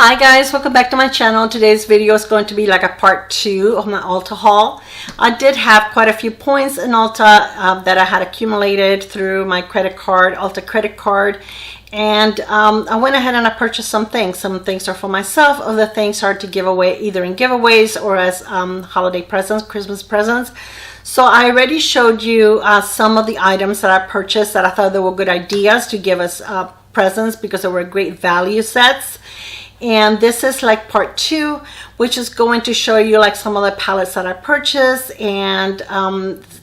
Hi guys, welcome back to my channel. Today's video is going to be like a part 2 of my Ulta haul. I did have quite a few points in Ulta that I had accumulated through my credit card, Ulta credit card, and I went ahead and I purchased some things. Some things are for myself, other things are to give away either in giveaways or as holiday presents, Christmas presents. So I already showed you some of the items that I purchased that I thought they were good ideas to give us presents because they were great value sets. And this is like part 2, which is going to show you like some of the palettes that I purchased and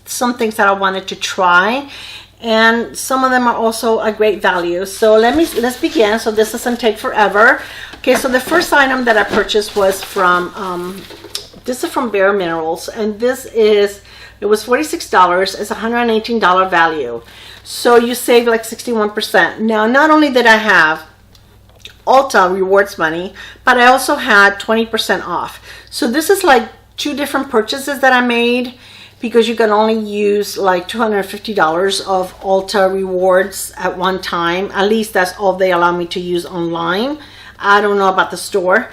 some things that I wanted to try, and some of them are also a great value. So let's begin. So this doesn't take forever. Okay, so the first item that I purchased was from this is from Bare Minerals, and this is, it was $46. It's $118 value, so you save like 61%. Now, not only did I have Ulta rewards money, but I also had 20% off. So this is like 2 different purchases that I made, because you can only use like $250 of Ulta rewards at one time. At least that's all they allow me to use online. I don't know about the store.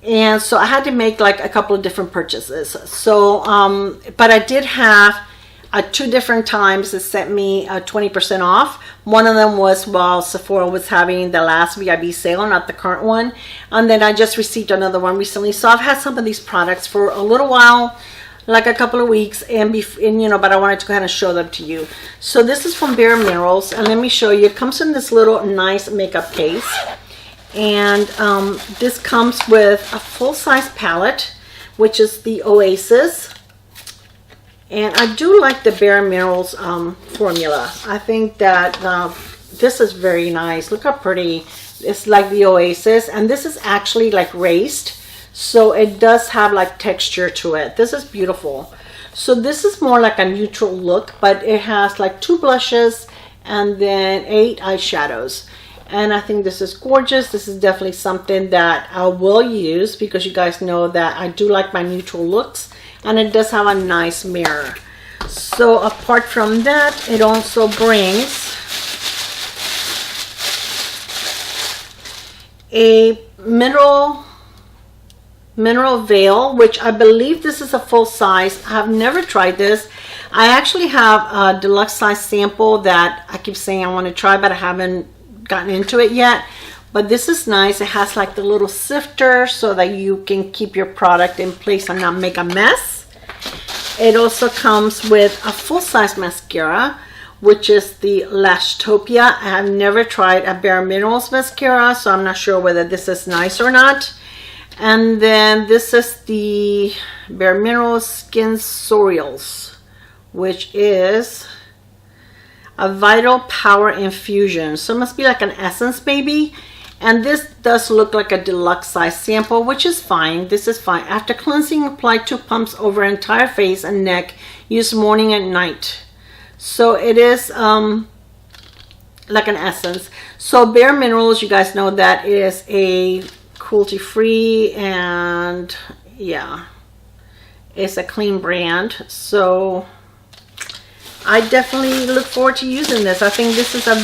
And so I had to make like a couple of different purchases. So but I did have 2 different times it sent me 20% off. One of them was while Sephora was having the last VIB sale, not the current one. And then I just received another one recently. So I've had some of these products for a little while, like a couple of weeks, and you know, but I wanted to kind of show them to you. So this is from Bare Minerals, and let me show you. It comes in this little nice makeup case, and this comes with a full-size palette, which is the Oasis. And I do like the Bare Minerals formula. I think that this is very nice. Look how pretty. It's like the Oasis, and this is actually like raised, so it does have like texture to it. This is beautiful. So this is more like a neutral look, but it has like 2 blushes and then 8 eyeshadows. And I think this is gorgeous. This is definitely something that I will use, because you guys know that I do like my neutral looks. And it does have a nice mirror. So apart from that, it also brings a mineral veil, which I believe this is a full size. I have never tried this. I actually have a deluxe size sample that I keep saying I want to try, but I haven't gotten into it yet. But this is nice. It has like the little sifter so that you can keep your product in place and not make a mess. It also comes with a full-size mascara, which is the Lashtopia. I have never tried a Bare Minerals mascara, so I'm not sure whether this is nice or not. And then this is the Bare Minerals Sensorials, which is a Vital Power Infusion. So it must be like an essence maybe. And this does look like a deluxe size sample, which is fine. This is fine. After cleansing, apply 2 pumps over entire face and neck. Use morning and night. So it is like an essence. So Bare Minerals, you guys know that is a cruelty free, and yeah, it's a clean brand. So I definitely look forward to using this. I think this is a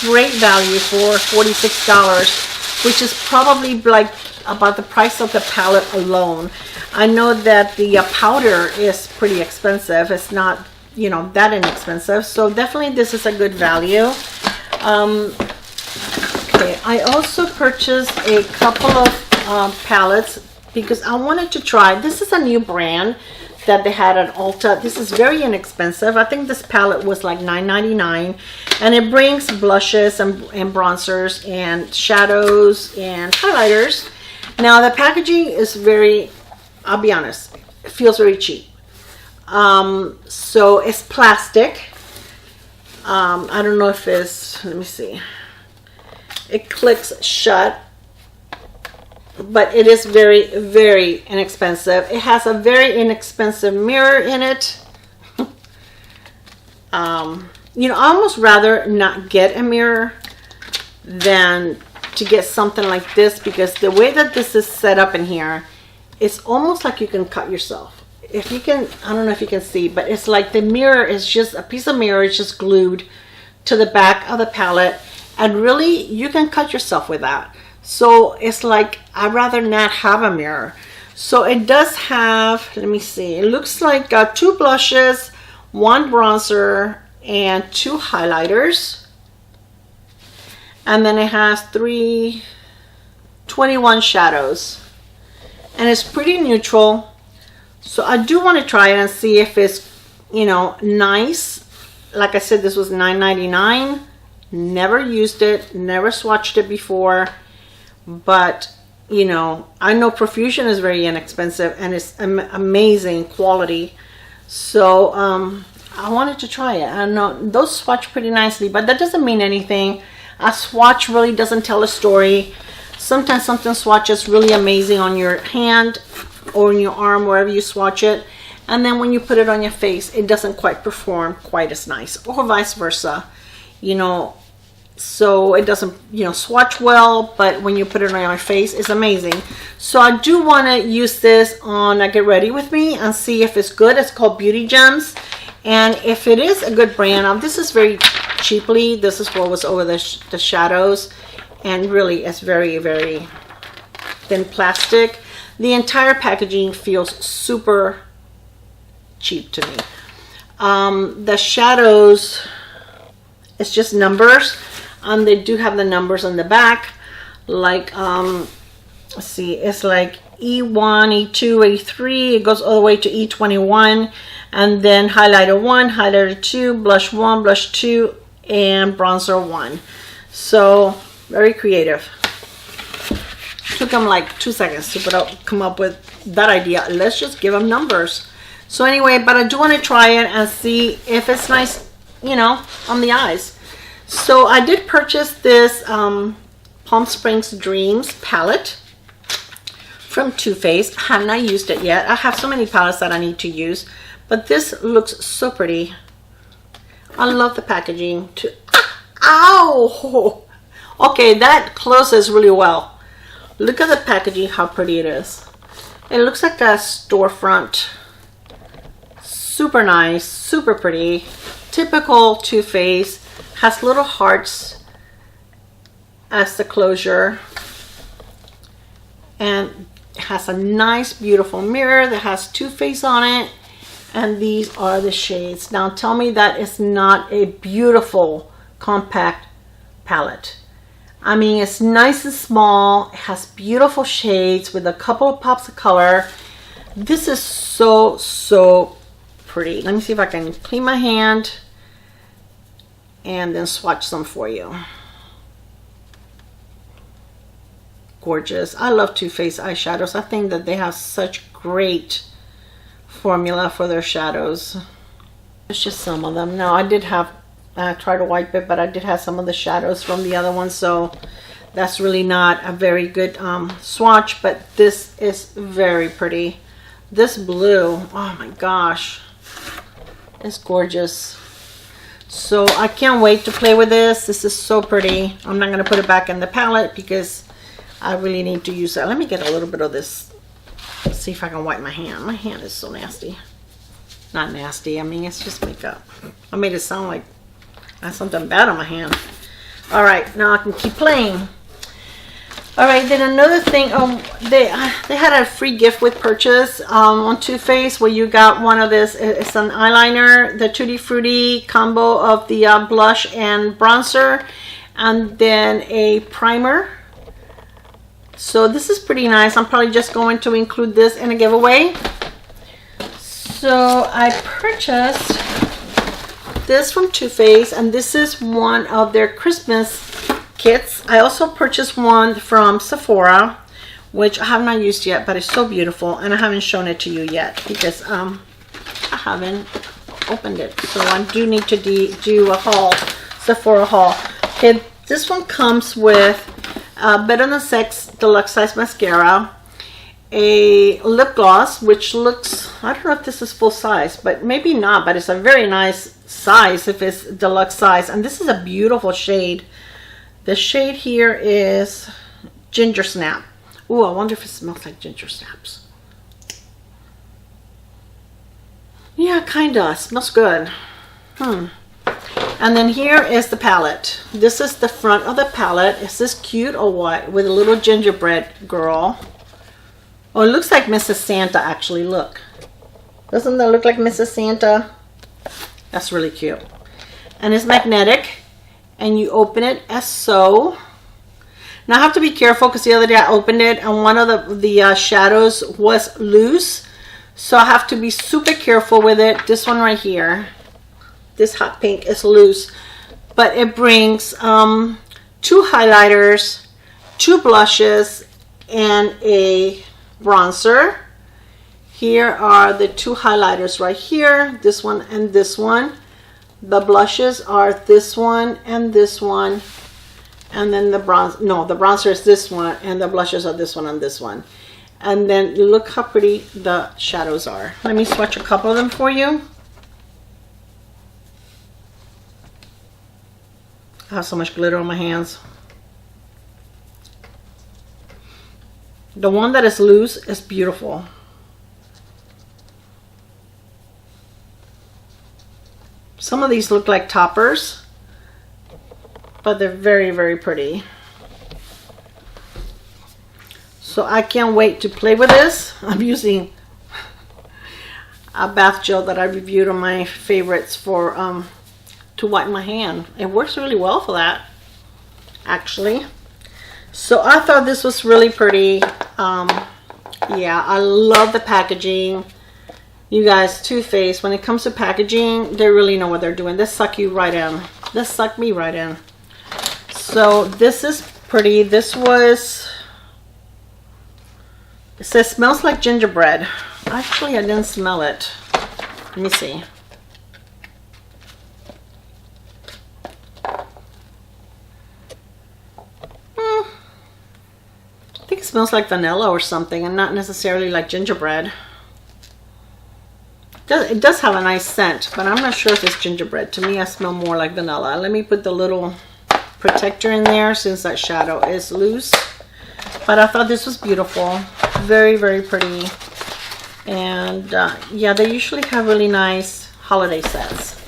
great value for $46, which is probably like about the price of the palette alone. I know that the powder is pretty expensive. It's not, you know, that inexpensive. So definitely this is a good value. Okay, I also purchased a couple of palettes because I wanted to try. This is a new brand that they had at Ulta. This is very inexpensive. I think this palette was like $9.99, and it brings blushes and bronzers and shadows and highlighters. Now the packaging is very, I'll be honest, it feels very cheap. So it's plastic. I don't know if it's, let me see, it clicks shut, but it is very, very inexpensive. It has a very inexpensive mirror in it. You know, I almost rather not get a mirror than to get something like this, because the way that this is set up in here, it's almost like you can cut yourself. If you can, I don't know if you can see, but it's like the mirror is just a piece of mirror. It's just glued to the back of the palette, and really you can cut yourself with that. So it's like, I'd rather not have a mirror. So it does have, let me see, it looks like 2 blushes, 1 bronzer, and 2 highlighters. And then it has 21 shadows. And it's pretty neutral. So I do want to try it and see if it's, you know, nice. Like I said, this was $9.99. Never used it, never swatched it before. But, you know, I know Profusion is very inexpensive and it's amazing quality. So I wanted to try it. I know those swatch pretty nicely, but that doesn't mean anything. A swatch really doesn't tell a story. Sometimes something swatches really amazing on your hand or in your arm, wherever you swatch it, and then when you put it on your face, it doesn't quite perform quite as nice, or vice versa, you know. So it doesn't, you know, swatch well, but when you put it on your face, it's amazing. So I do want to use this on Get Ready With Me and see if it's good. It's called Beauty Gems, and if it is a good brand, this is very cheaply. This is what was over the shadows, and really it's very, very thin plastic. The entire packaging feels super cheap to me. The shadows, it's just numbers. They do have the numbers on the back, like let's see, it's like E1, E2, E3, it goes all the way to E21, and then highlighter 1, highlighter 2, blush 1, blush 2, and bronzer 1. So very creative. Took them like 2 seconds to come up with that idea. Let's just give them numbers. So anyway, but I do want to try it and see if it's nice, you know, on the eyes. So I did purchase this Palm Springs Dreams palette from Too Faced. I have not used it yet. I have so many palettes that I need to use, but this looks so pretty. I love the packaging too. Ow! Okay, that closes really well. Look at the packaging, how pretty it is. It looks like a storefront. Super nice, super pretty. Typical Too Faced. Has little hearts as the closure, and has a nice beautiful mirror that has Too Faced on it, and these are the shades. Now tell me that it's not a beautiful compact palette. I mean, it's nice and small, it has beautiful shades with a couple of pops of color. This is so pretty. Let me see if I can clean my hand and then swatch some for you. Gorgeous. I love Too Faced eyeshadows. I think that they have such great formula for their shadows. There's just some of them. Now I did have, I tried to wipe it, but I did have some of the shadows from the other one, so that's really not a very good swatch, but this is very pretty. This blue, oh my gosh, it's gorgeous. So I can't wait to play with this. This is so pretty. I'm not going to put it back in the palette because I really need to use that. Let me get a little bit of this. Let's see if I can wipe my hand. My hand is so nasty. Not nasty. I mean, it's just makeup. I made it sound like I have something bad on my hand. All right, now I can keep playing. All right, then another thing, they had a free gift with purchase on Too Faced where you got one of this. It's an eyeliner, the Tutti Frutti combo of the blush and bronzer, and then a primer. So this is pretty nice. I'm probably just going to include this in a giveaway. So I purchased this from Too Faced, and this is one of their Christmas kits. I also purchased one from Sephora, which I have not used yet, but it's so beautiful, and I haven't shown it to you yet because I haven't opened it. So I do need to do a haul, Sephora haul. Okay, this one comes with Better Than Sex Deluxe Size Mascara, a lip gloss, which looks, I don't know if this is full size, but maybe not, but it's a very nice size if it's deluxe size, and this is a beautiful shade. The shade here is Ginger Snap. Ooh, I wonder if it smells like ginger snaps. Yeah, kinda. Smells good. And then here is the palette. This is the front of the palette. Is this cute or what? With a little gingerbread girl. Oh, it looks like Mrs. Santa actually. Look. Doesn't that look like Mrs. Santa? That's really cute. And it's magnetic. And you open it as so. Now I have to be careful because the other day I opened it and one of the shadows was loose. So I have to be super careful with it. This one right here. This hot pink is loose. But it brings 2 highlighters, 2 blushes, and a bronzer. Here are the 2 highlighters right here. This one and this one. The blushes are this one and this one. And then the bronzer is this one, and the blushes are this one and this one. And then look how pretty the shadows are. Let me swatch a couple of them for you. I have so much glitter on my hands. The one that is loose is beautiful. Some of these look like toppers, but they're very, very pretty. So I can't wait to play with this. I'm using a bath gel that I reviewed on my favorites for to wipe my hand. It works really well for that, actually. So I thought this was really pretty. Yeah, I love the packaging. You guys, Too Faced, when it comes to packaging, they really know what they're doing. They suck you right in. They suck me right in. So this is pretty. This was, it says smells like gingerbread. Actually, I didn't smell it. Let me see. I think it smells like vanilla or something, and not necessarily like gingerbread. It does have a nice scent, but I'm not sure if it's gingerbread. To me, I smell more like vanilla. Let me put the little protector in there since that shadow is loose. But I thought this was beautiful. Very, very pretty. And yeah, they usually have really nice holiday sets.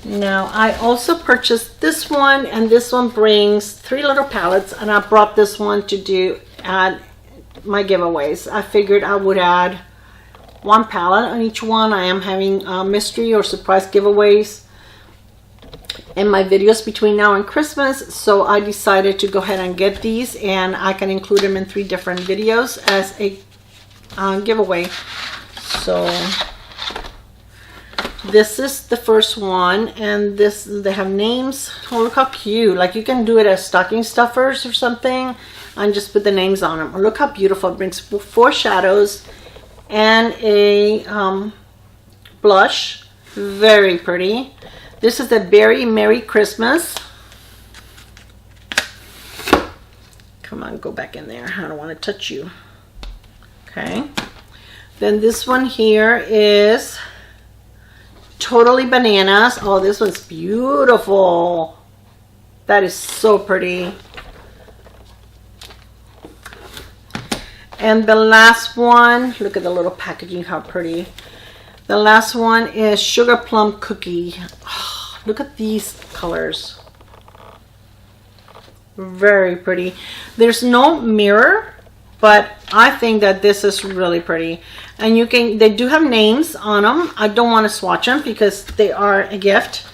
Now, I also purchased this one, and this one brings 3 little palettes, and I brought this one to add my giveaways. I figured I would add 1 palette on each one. I am having mystery or surprise giveaways in my videos between now and Christmas, so I decided to go ahead and get these, and I can include them in 3 different videos as a giveaway. So this is the first one, and this, they have names. Oh, look how cute. Like, you can do it as stocking stuffers or something and just put the names on them. Look how beautiful. It brings 4 shadows and a blush. Very pretty. This is the Berry Merry Christmas. Come on, go back in there. I don't want to touch you. Okay. Then this one here is Totally Bananas. Oh, this one's beautiful. That is so pretty. And the last one, look at the little packaging, how pretty. The last one is Sugar Plum Cookie. Oh, look at these colors. Very pretty. There's no mirror, but I think that this is really pretty. And you can, they do have names on them. I don't want to swatch them because they are a gift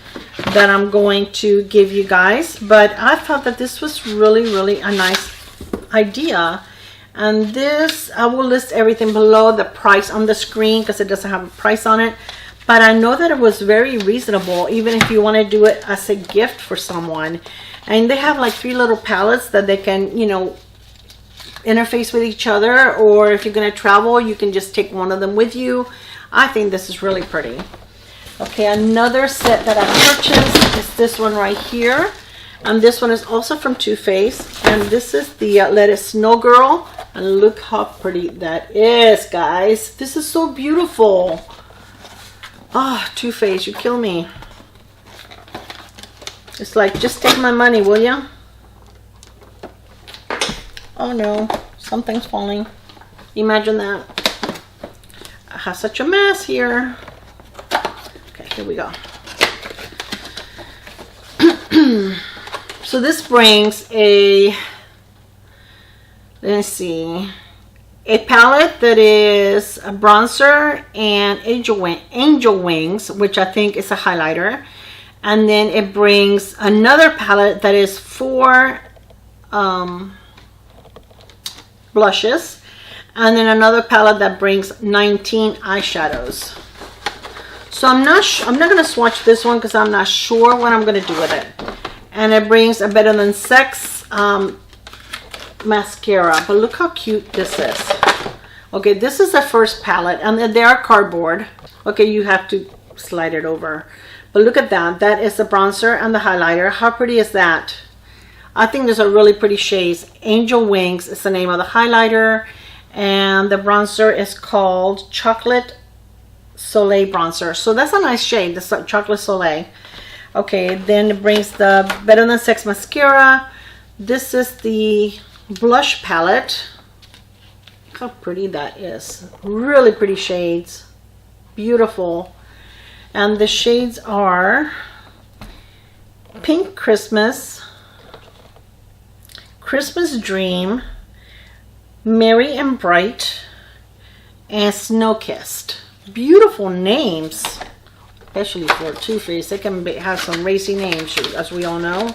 that I'm going to give you guys. But I thought that this was really, really a nice idea. And this, I will list everything below, the price on the screen, because it doesn't have a price on it. But I know that it was very reasonable, even if you want to do it as a gift for someone. And they have like 3 little palettes that they can, you know, interface with each other. Or if you're going to travel, you can just take one of them with you. I think this is really pretty. Okay, another set that I purchased is this one right here. And this one is also from Too Faced. And this is the Let It Snow Girl. And look how pretty that is, guys. This is so beautiful. Ah, oh, Too Faced, you kill me. It's like, just take my money, will ya? Oh no, something's falling. Imagine that. I have such a mess here. Okay, here we go. So this brings a, let's see, a palette that is a bronzer and angel wings, which I think is a highlighter. And then it brings another palette that is 4 blushes, and then another palette that brings 19 eyeshadows. So I'm not going to swatch this one because I'm not sure what I'm going to do with it. And it brings a Better Than Sex mascara. But look how cute this is. Okay, this is the first palette, and they are cardboard. Okay, you have to slide it over. But look at that. That is the bronzer and the highlighter. How pretty is that? I think those are really pretty shades. Angel Wings is the name of the highlighter. And the bronzer is called Chocolate Soleil Bronzer. So that's a nice shade, the Chocolate Soleil. Okay, then it brings the Better Than Sex mascara. This is the blush palette. Look how pretty that is. Really pretty shades. Beautiful. And the shades are Pink Christmas, Christmas Dream, Merry and Bright, and Snow Kissed. Beautiful names, especially for Too Faced. They can have some racy names, as we all know.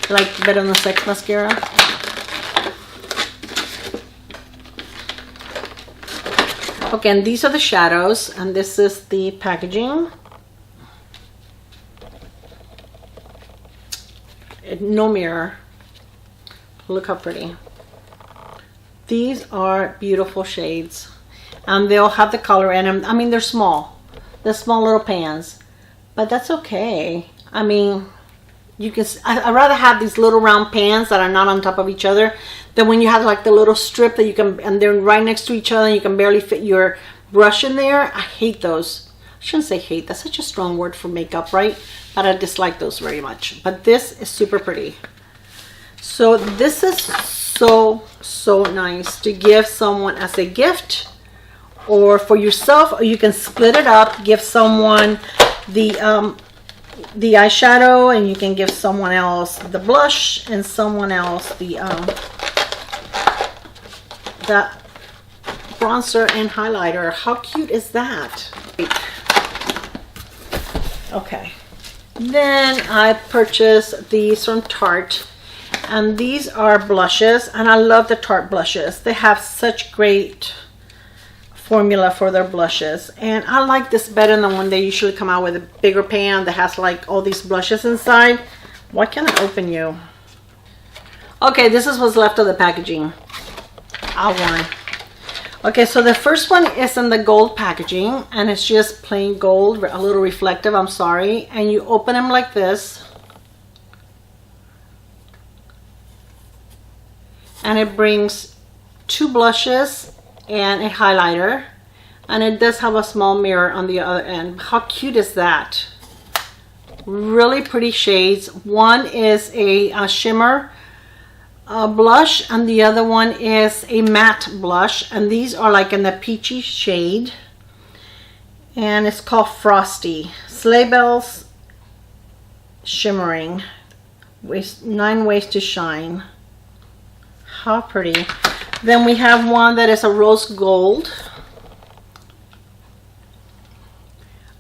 Like Better Than Sex mascara. Okay, and these are the shadows, and this is the packaging. No mirror. Look how pretty. These are beautiful shades, and they'll have the color in them. I mean, they're small. They're small little pans, but that's okay. I mean, you can. I'd rather have these little round pans that are not on top of each other than when you have like the little strip that you can, and they're right next to each other, and you can barely fit your brush in there. I hate those. I shouldn't say hate. That's such a strong word for makeup, right? But I dislike those very much. But this is super pretty. So this is so nice to give someone as a gift, or for yourself, or you can split it up, give someone the eyeshadow, and you can give someone else the blush, and someone else the bronzer and highlighter. How cute is that? Okay, then I purchased these from Tarte, and these are blushes, and I love the Tarte blushes. They have such great formula for their blushes, and I like this better than when they usually come out with a bigger pan that has like all these blushes inside. Why can't I open you? Okay, this is what's left of the packaging. I won. Okay, so the first one is in the gold packaging, and it's just plain gold, a little reflective, I'm sorry. And you open them like this, and it brings 2 blushes and a highlighter, and it does have a small mirror on the other end. How cute is that? Really pretty shades. One is a shimmer blush, and the other one is a matte blush, and these are like in the peachy shade, and it's called Frosty. Sleigh Bells Shimmering. 9 Ways to Shine. How pretty. Then we have one that is a rose gold.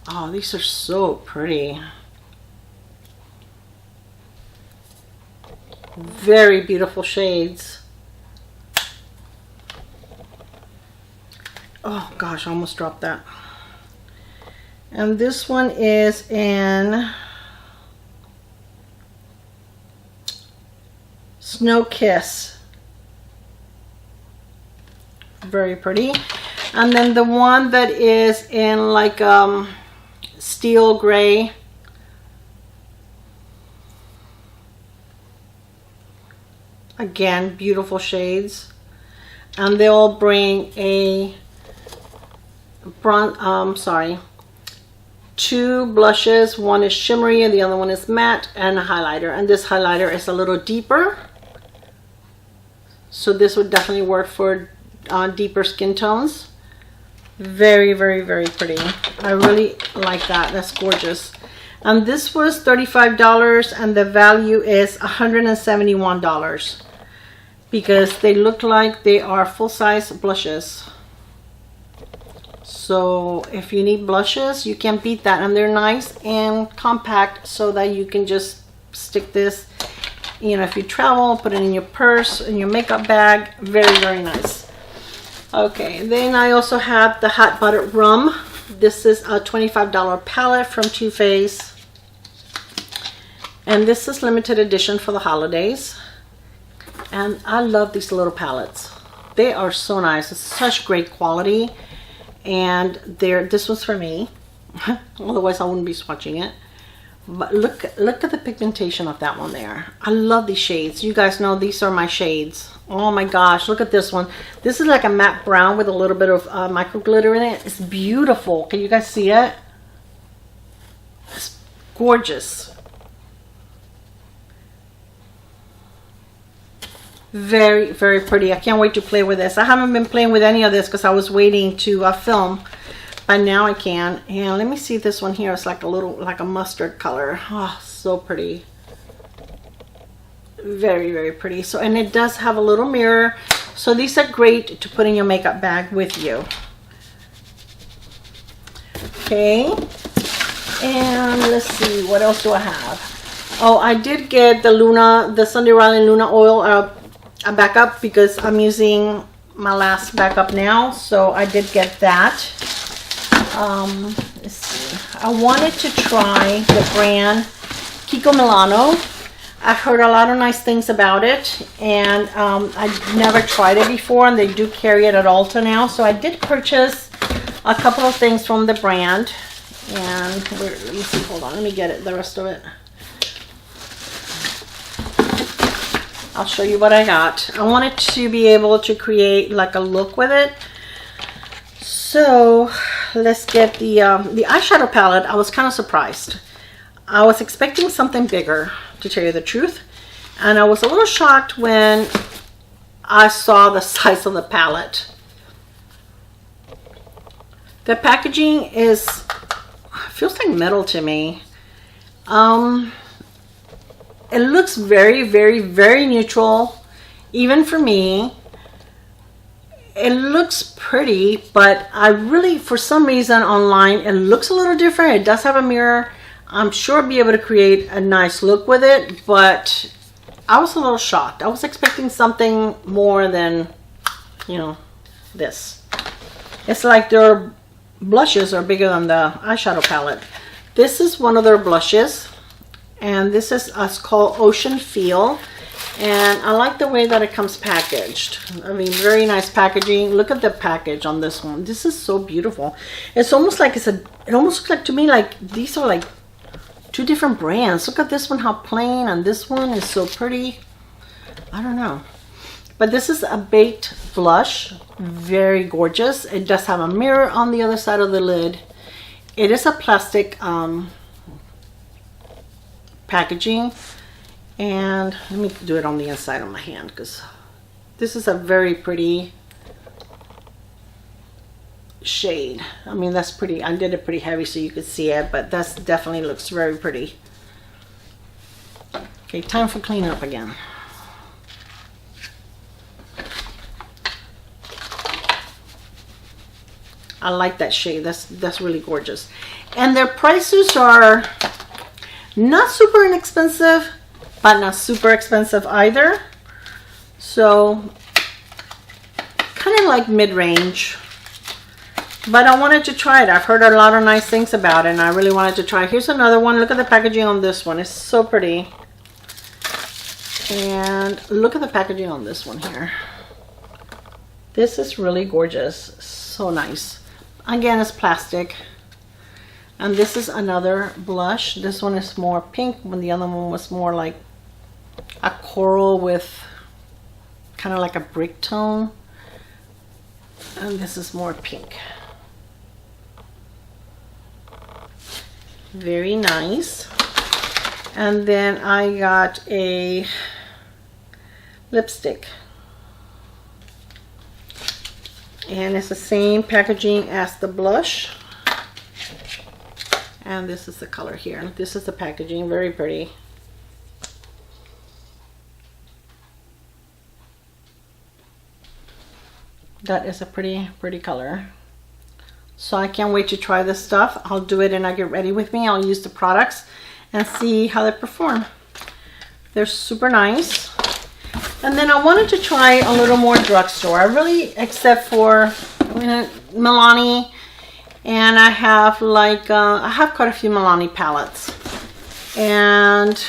Oh, these are so pretty. Very beautiful shades. Oh gosh, I almost dropped that. And this one is in Snow Kiss. Very pretty. And then the one that is in like steel gray. Again, beautiful shades. And they all bring a sorry, 2 blushes. One is shimmery and the other one is matte, and a highlighter. And this highlighter is a little deeper, so this would definitely work for deeper skin tones. Very, very, very pretty. I really like that. That's gorgeous. And this was $35 and the value is $171 because they look like they are full-size blushes. So if you need blushes, you can't beat that, and they're nice and compact so that you can just stick this, you know, if you travel, put it in your purse, in your makeup bag. Very, very nice. Okay, then I also have the Hot Buttered Rum. This is a $25 palette from Too Faced. And this is limited edition for the holidays. And I love these little palettes. They are so nice. It's such great quality. And this was for me. Otherwise I wouldn't be swatching it. But look at the pigmentation of that one there. I love these shades. You guys know these are my shades. Oh my gosh, look at this one. This is like a matte brown with a little bit of micro glitter in it. It's beautiful. Can you guys see it? It's gorgeous. Very, very pretty. I can't wait to play with this. I haven't been playing with any of this because I was waiting to film, but now I can. And let me see this one here. It's like a little, like a mustard color. Oh, so pretty. Very, very pretty. So, and it does have a little mirror. So these are great to put in your makeup bag with you. Okay. And let's see, what else do I have? Oh, I did get the Luna, the Sunday Riley Luna oil, a backup, because I'm using my last backup now. So I did get that. Let's see. I wanted to try the brand Kiko Milano. I've heard a lot of nice things about it, and I've never tried it before, and they do carry it at Ulta now. So I did purchase a couple of things from the brand, and let me see, hold on, let me get it, the rest of it. I'll show you what I got. I wanted to be able to create like a look with it. So let's get the eyeshadow palette. I was kind of surprised. I was expecting something bigger, to tell you the truth, and I was a little shocked when I saw the size of the palette. The packaging feels like metal to me. It looks very, very, very neutral, even for me. It looks pretty, but I really, for some reason online, it looks a little different. It does have a mirror. I'm sure I'll be able to create a nice look with it, but I was a little shocked. I was expecting something more than, you know, this. It's like their blushes are bigger than the eyeshadow palette. This is one of their blushes, and this is called Ocean Feel, and I like the way that it comes packaged. I mean, very nice packaging. Look at the package on this one. This is so beautiful. It's almost like it almost looks like to me like these are like two different brands. Look at this one, how plain, and this one is so pretty. I don't know, but this is a baked blush. Very gorgeous. It does have a mirror on the other side of the lid. It is a plastic packaging, and let me do it on the inside of my hand, because this is a very pretty shade. I mean, that's pretty. I did it pretty heavy so you could see it, but that's definitely looks very pretty. Okay, time for cleanup again. I like that shade. That's really gorgeous. And their prices are not super inexpensive, but not super expensive either. So kind of like mid-range. But I wanted to try it. I've heard a lot of nice things about it, and I really wanted to try it. Here's another one. Look at the packaging on this one. It's so pretty. And look at the packaging on this one here. This is really gorgeous. So nice. Again, it's plastic. And this is another blush. This one is more pink, when the other one was more like a coral with kind of like a brick tone. And this is more pink. Very nice. And then I got a lipstick, and it's the same packaging as the blush, And this is the color here. This is the packaging, very pretty. That is a pretty color. So I can't wait to try this stuff. I'll do it and I get ready with me. I'll use the products and see how they perform. They're super nice. And then I wanted to try a little more drugstore. I really, except for Milani, and I have like I have quite a few Milani palettes, and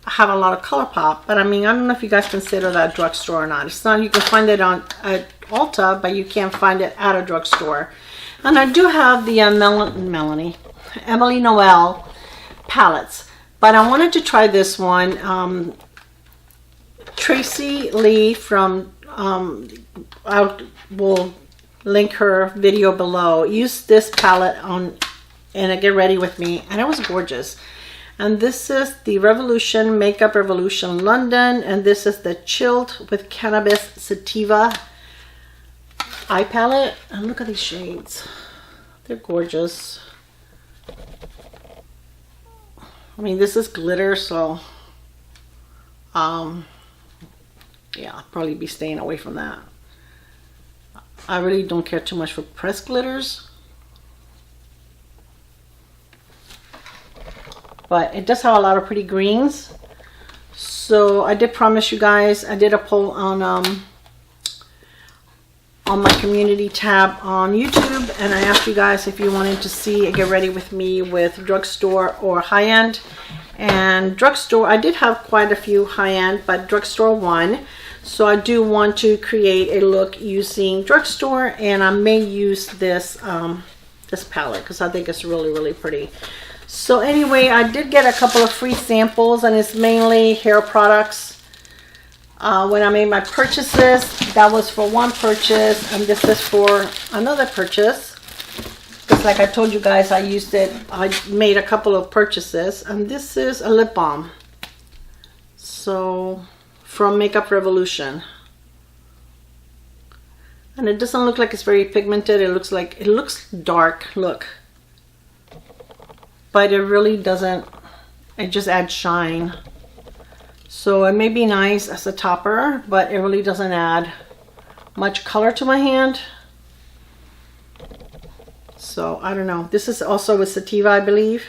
I have a lot of Colourpop. But I mean, I don't know if you guys consider that drugstore or not. It's not. You can find it on at Ulta, but you can't find it at a drugstore. And I do have the Emily Noel palettes, but I wanted to try this one. Tracy Lee from I will link her video below, used this palette on and Get Ready With Me, and it was gorgeous. And this is the Revolution Makeup Revolution London, and this is the Chilled with Cannabis Sativa eye palette. And look at these shades, they're gorgeous. I mean, this is glitter, so yeah, I'll probably be staying away from that. I really don't care too much for pressed glitters, but it does have a lot of pretty greens. So I did promise you guys, I did a poll on my community tab on YouTube, and I asked you guys if you wanted to see Get Ready With Me with drugstore or high-end. And drugstore, I did have quite a few high-end, but drugstore won. So I do want to create a look using drugstore, and I may use this this palette because I think it's really pretty. So anyway, I did get a couple of free samples, and it's mainly hair products. When I made my purchases, that was for one purchase, and this is for another purchase. Because like I told you guys, I used it, I made a couple of purchases, and this is a lip balm. So from Makeup Revolution, and it doesn't look like it's very pigmented. It looks dark, look, but it really doesn't. It just adds shine. So it may be nice as a topper, but it really doesn't add much color to my hand. So I don't know. This is also with sativa, I believe.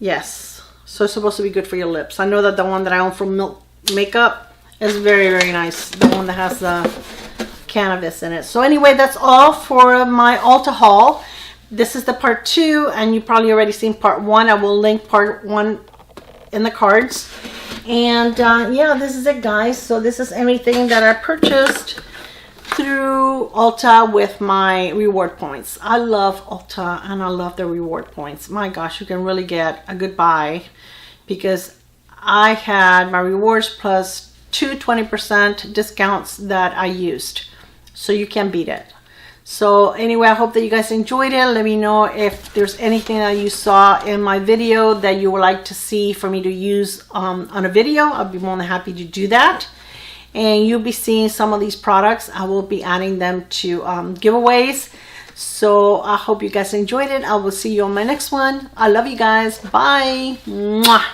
Yes, so it's supposed to be good for your lips. I know that the one that I own from Milk Makeup is very nice, the one that has the cannabis in it. So anyway, that's all for my Ulta haul. This is the part 2, and you probably already seen part 1. I will link part 1 in the cards. And yeah, this is it, guys. So this is everything that I purchased through Ulta with my reward points. I love Ulta, and I love the reward points. My gosh, you can really get a good buy, because I had my rewards plus 20% discounts that I used, so you can't beat it. So anyway, I hope that you guys enjoyed it. Let me know if there's anything that you saw in my video that you would like to see for me to use on a video. I'll be more than happy to do that. And you'll be seeing some of these products. I will be adding them to giveaways. So I hope you guys enjoyed it. I will see you on my next one. I love you guys. Bye. Mwah.